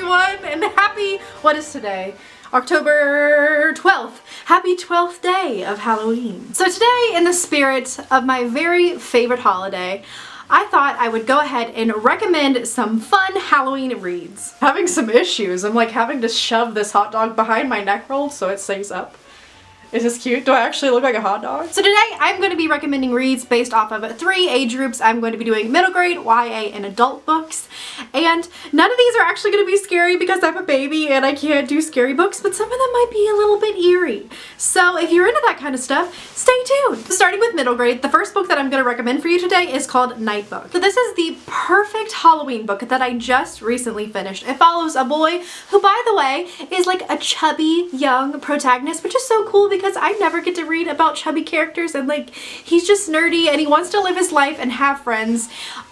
everyone, and happy, what is today? October 12th. Happy 12th day of Halloween. So today, in the spirit of my very favorite holiday, I thought I would go ahead and recommend some fun Halloween reads. Having some issues. I'm like having to shove this hot dog behind my neck roll so it stays up. Is this cute? Do I actually look like a hot dog? So today I'm going to be recommending reads based off of 3 age groups. I'm going to be doing middle grade, YA, and adult books. And none of these are actually going to be scary because I'm a baby and I can't do scary books, but some of them might be a little bit eerie. So if you're into that kind of stuff, stay tuned. Starting with middle grade, the first book that I'm going to recommend for you today is called Night Book. So this is the perfect Halloween book that I just recently finished. It follows a boy who, by the way, is like a chubby young protagonist, which is so cool because I never get to read about chubby characters, and like he's just nerdy and he wants to live his life and have friends,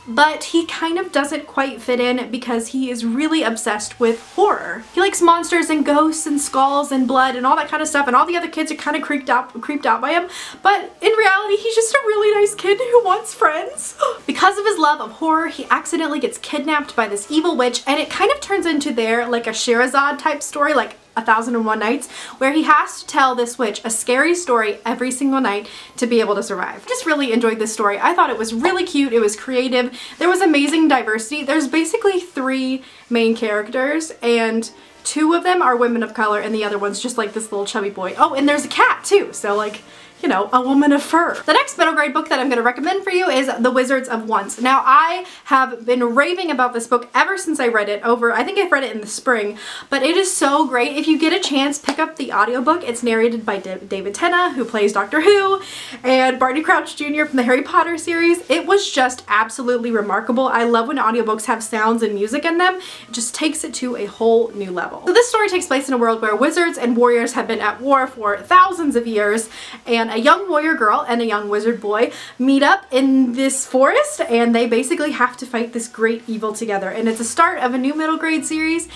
but he kind of doesn't quite fit in because he is really obsessed with horror. He likes monsters and ghosts and skulls and blood and all that kind of stuff, and all the other kids are kind of creeped out by him, but in reality he's just a really nice kid who wants friends. Because of his love of horror, he accidentally gets kidnapped by this evil witch, and it kind of turns into their like a Sherazade type story, like 1001 Nights, where he has to tell this witch a scary story every single night to be able to survive. I just really enjoyed this story. I thought it was really cute, it was creative, there was amazing diversity. There's basically 3 main characters and 2 of them are women of color and the other one's just like this little chubby boy. Oh, and there's a cat too, so like, you know, a woman of fur. The next middle grade book that I'm going to recommend for you is The Wizards of Once. Now, I have been raving about this book ever since I read it I think I've read it in the spring, but it is so great. If you get a chance, pick up the audiobook. It's narrated by David Tennant, who plays Doctor Who, and Barty Crouch Jr. from the Harry Potter series. It was just absolutely remarkable. I love when audiobooks have sounds and music in them. It just takes it to a whole new level. So this story takes place in a world where wizards and warriors have been at war for thousands of years, and a young warrior girl and a young wizard boy meet up in this forest, and they basically have to fight this great evil together. And it's a start of a new middle grade series,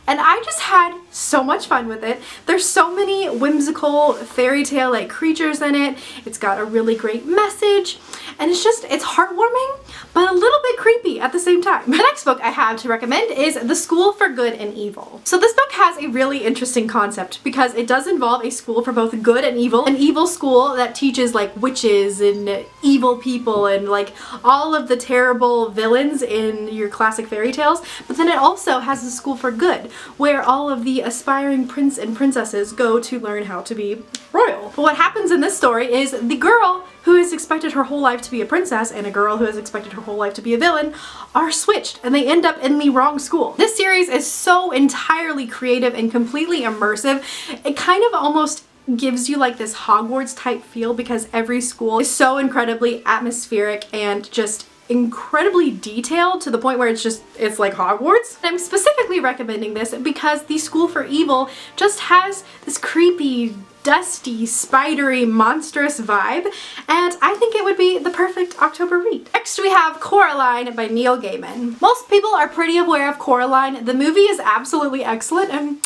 and I just had so much fun with it. There's so many whimsical fairy tale like creatures in it. It's got a really great message, and it's heartwarming but a little bit creepy at the same time. The next book I have to recommend is The School for Good and Evil. So this book has a really interesting concept because it does involve a school for both good and evil. An evil school that teaches like witches and evil people and like all of the terrible villains in your classic fairy tales, but then it also has a school for good where all of the aspiring prince and princesses go to learn how to be royal. But what happens in this story is the girl who has expected her whole life to be a princess and a girl who has expected her whole life to be a villain are switched, and they end up in the wrong school. This series is so entirely creative and completely immersive. It kind of almost gives you like this Hogwarts type feel because every school is so incredibly atmospheric and just incredibly detailed to the point where it's like Hogwarts. I'm specifically recommending this because the School for Evil just has this creepy, dusty, spidery, monstrous vibe, and I think it would be the perfect October read. Next we have Coraline by Neil Gaiman. Most people are pretty aware of Coraline. The movie is absolutely excellent, and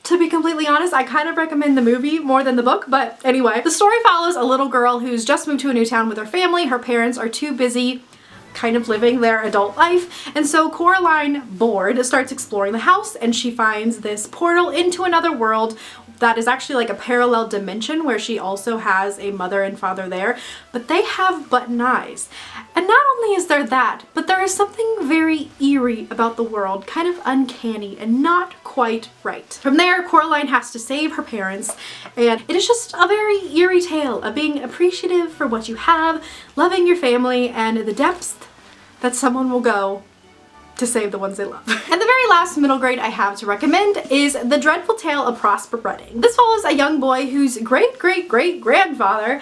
to be completely honest, I kind of recommend the movie more than the book, but anyway. The story follows a little girl who's just moved to a new town with her family. Her parents are too busy kind of living their adult life, and so Coraline, bored, starts exploring the house, and she finds this portal into another world that is actually like a parallel dimension where she also has a mother and father there, but they have button eyes. And not only is there that, but there is something very eerie about the world, kind of uncanny and not quite right. From there, Coraline has to save her parents, and it is just a very eerie tale of being appreciative for what you have, loving your family, and the depths that someone will go to save the ones they love. And the very last middle grade I have to recommend is The Dreadful Tale of Prosper Redding. This follows a young boy whose great-great-great-grandfather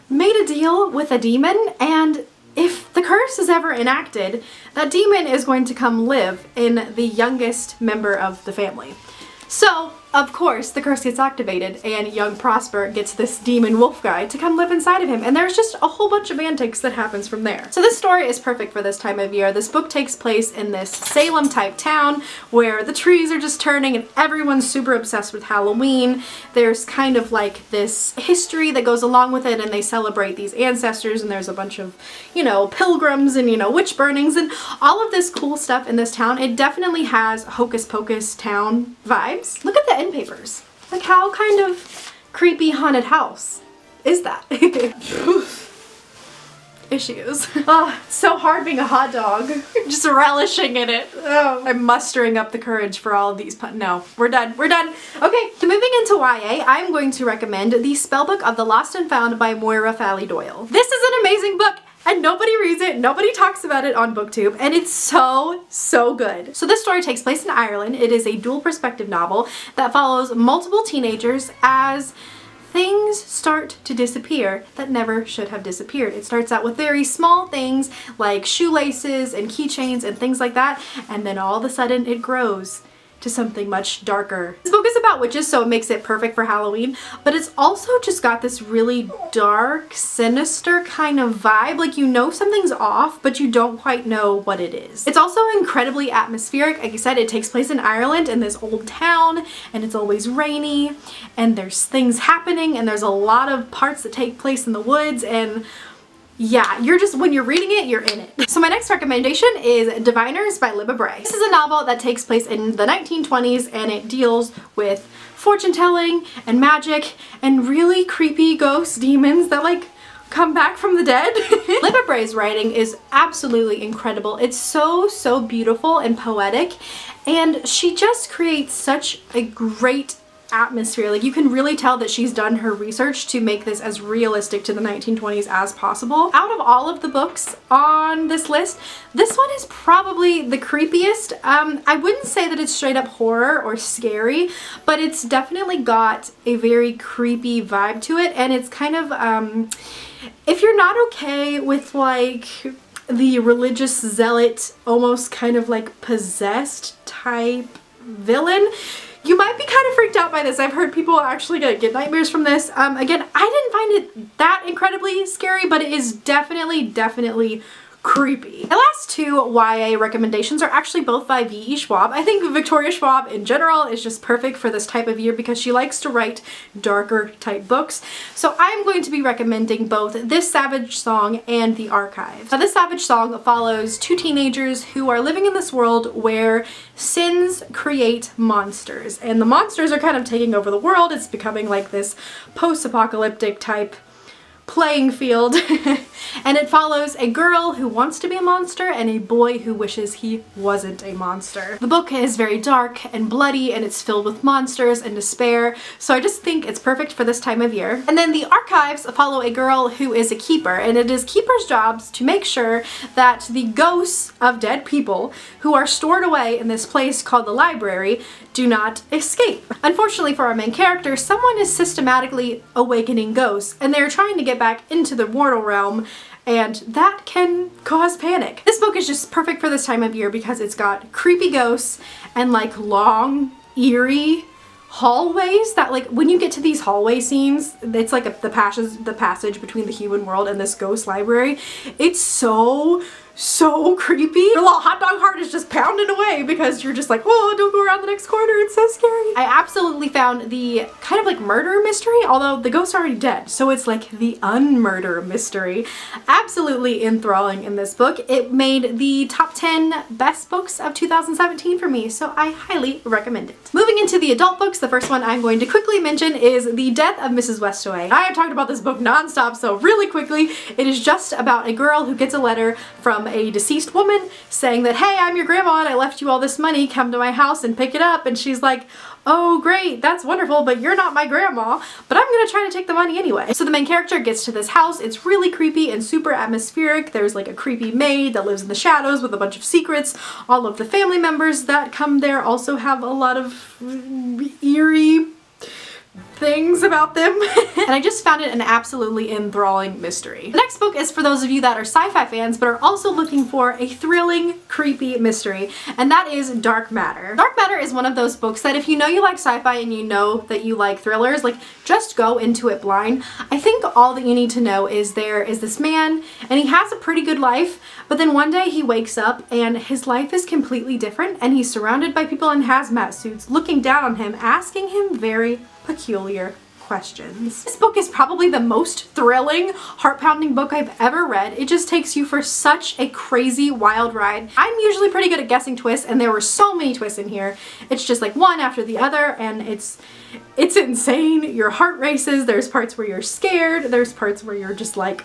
made a deal with a demon, and if the curse is ever enacted, that demon is going to come live in the youngest member of the family. So of course, the curse gets activated and young Prosper gets this demon wolf guy to come live inside of him, and there's just a whole bunch of antics that happens from there. So this story is perfect for this time of year. This book takes place in this Salem type town where the trees are just turning and everyone's super obsessed with Halloween. There's kind of like this history that goes along with it, and they celebrate these ancestors, and there's a bunch of, you know, pilgrims and, you know, witch burnings and all of this cool stuff in this town. It definitely has Hocus Pocus town vibes. Look at the end papers. Like, how kind of creepy haunted house is that? Issues. Oh, it's so hard being a hot dog. Just relishing in it. Oh, I'm mustering up the courage for all of these No, we're done. We're done. Okay, so moving into YA, I'm going to recommend The Spellbook of the Lost and Found by Moira Fowley Doyle. This is an amazing book, and nobody reads it, nobody talks about it on BookTube, and it's so good. So this story takes place in Ireland. It is a dual perspective novel that follows multiple teenagers as things start to disappear that never should have disappeared. It starts out with very small things like shoelaces and keychains and things like that, and then all of a sudden it grows to something much darker. This book is about witches, so it makes it perfect for Halloween, but it's also just got this really dark, sinister kind of vibe. Like, you know something's off, but you don't quite know what it is. It's also incredibly atmospheric. Like I said, it takes place in Ireland in this old town, and it's always rainy, and there's things happening, and there's a lot of parts that take place in the woods, and yeah, you're just, when you're reading it, you're in it. So my next recommendation is Diviners by Libba Bray. This is a novel that takes place in the 1920s, and it deals with fortune telling and magic and really creepy ghost demons that like come back from the dead. Libba Bray's writing is absolutely incredible. It's so beautiful and poetic, and she just creates such a great atmosphere. Like, you can really tell that she's done her research to make this as realistic to the 1920s as possible. Out of all of the books on this list, this one is probably the creepiest. I wouldn't say that it's straight up horror or scary, but it's definitely got a very creepy vibe to it, and it's kind of, if you're not okay with like the religious zealot, almost kind of like possessed type villain, you might be kind of freaked out by this. I've heard people actually get nightmares from this. Again, I didn't find it that incredibly scary, but it is definitely creepy. My last two YA recommendations are actually both by V.E. Schwab. I think Victoria Schwab in general is just perfect for this type of year because she likes to write darker type books. So I'm going to be recommending both This Savage Song and The Archive. Now, This Savage Song follows two teenagers who are living in this world where sins create monsters, and the monsters are kind of taking over the world. It's becoming like this post-apocalyptic type playing field. And it follows a girl who wants to be a monster and a boy who wishes he wasn't a monster. The book is very dark and bloody, and it's filled with monsters and despair, so I just think it's perfect for this time of year. And then The Archives follow a girl who is a keeper, and it is keepers' jobs to make sure that the ghosts of dead people who are stored away in this place called the library do not escape. Unfortunately for our main character, someone is systematically awakening ghosts, and they're trying to get back into the mortal realm, and that can cause panic. This book is just perfect for this time of year because it's got creepy ghosts and like long, eerie hallways that, like, when you get to these hallway scenes, it's like the passage between the human world and this ghost library. It's so creepy. Your little hot dog heart is just pounding away because you're just like, oh, don't go around the next corner, it's so scary. I absolutely found the kind of like murder mystery, although the ghost's already dead, so it's like the unmurder mystery, absolutely enthralling in this book. It made the top 10 best books of 2017 for me, so I highly recommend it. Moving into the adult books, the first one I'm going to quickly mention is The Death of Mrs. Westaway. I have talked about this book nonstop, so really quickly, it is just about a girl who gets a letter from a deceased woman saying that, hey, I'm your grandma and I left you all this money, come to my house and pick it up. And she's like, oh great, that's wonderful, but you're not my grandma, but I'm gonna try to take the money anyway. So the main character gets to this house. It's really creepy and super atmospheric. There's like a creepy maid that lives in the shadows with a bunch of secrets. All of the family members that come there also have a lot of eerie things about them. And I just found it an absolutely enthralling mystery. The next book is for those of you that are sci-fi fans but are also looking for a thrilling, creepy mystery, and that is Dark Matter. Dark Matter is one of those books that if you know you like sci-fi and you know that you like thrillers, like, just go into it blind. I think all that you need to know is there is this man and he has a pretty good life, but then one day he wakes up and his life is completely different and he's surrounded by people in hazmat suits looking down on him, asking him very peculiar questions. This book is probably the most thrilling, heart-pounding book I've ever read. It just takes you for such a crazy, wild ride. I'm usually pretty good at guessing twists, and there were so many twists in here. It's just like one after the other, and it's insane. Your heart races. There's parts where you're scared. There's parts where you're just like,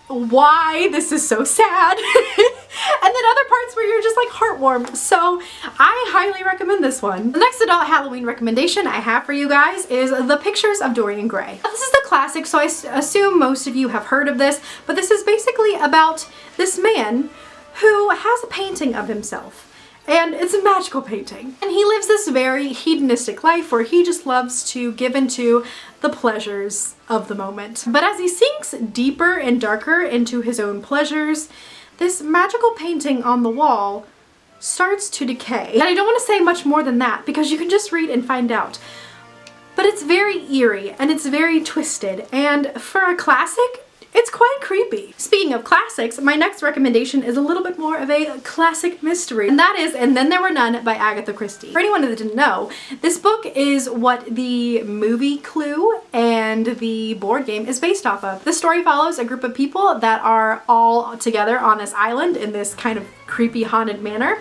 why? This is so sad. And then other parts where you're just like heartwarmed. So I highly recommend this one. The next adult Halloween recommendation I have for you guys is The Pictures of Dorian Gray. Now, this is the classic, so I assume most of you have heard of this, but this is basically about this man who has a painting of himself. And it's a magical painting. And he lives this very hedonistic life where he just loves to give into the pleasures of the moment. But as he sinks deeper and darker into his own pleasures, this magical painting on the wall starts to decay. And I don't want to say much more than that because you can just read and find out. But it's very eerie and it's very twisted, and for a classic, it's quite creepy. Speaking of classics, my next recommendation is a little bit more of a classic mystery, and that is And Then There Were None by Agatha Christie. For anyone that didn't know, this book is what the movie Clue and the board game is based off of. The story follows a group of people that are all together on this island in this kind of creepy haunted manor.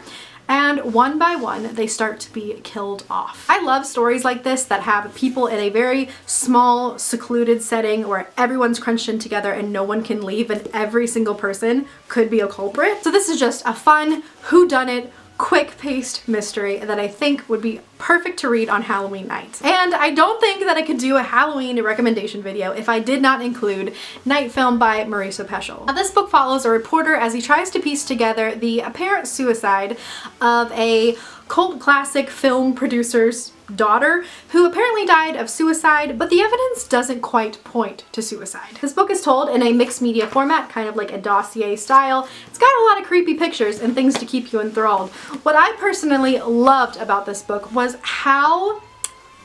And one by one, they start to be killed off. I love stories like this that have people in a very small, secluded setting where everyone's crunched in together and no one can leave and every single person could be a culprit. So this is just a fun, whodunit, quick-paced mystery that I think would be perfect to read on Halloween night. And I don't think that I could do a Halloween recommendation video if I did not include Night Film by Maurice Peschel. Now, this book follows a reporter as he tries to piece together the apparent suicide of a cult classic film producer's daughter who apparently died of suicide, but the evidence doesn't quite point to suicide. This book is told in a mixed media format, kind of like a dossier style. It's got a lot of creepy pictures and things to keep you enthralled. What I personally loved about this book was how,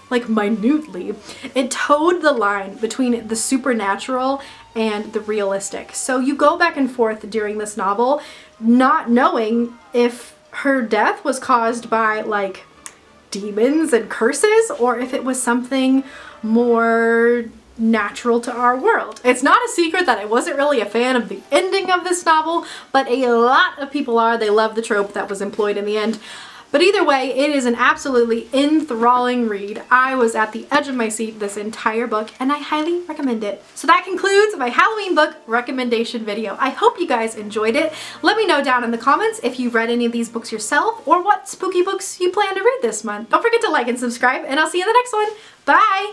like, minutely it towed the line between the supernatural and the realistic. So you go back and forth during this novel not knowing if her death was caused by, like, demons and curses, or if it was something more natural to our world. It's not a secret that I wasn't really a fan of the ending of this novel, but a lot of people are. They love the trope that was employed in the end. But either way, it is an absolutely enthralling read. I was at the edge of my seat this entire book, and I highly recommend it. So that concludes my Halloween book recommendation video. I hope you guys enjoyed it. Let me know down in the comments if you've read any of these books yourself or what spooky books you plan to read this month. Don't forget to like and subscribe, and I'll see you in the next one. Bye!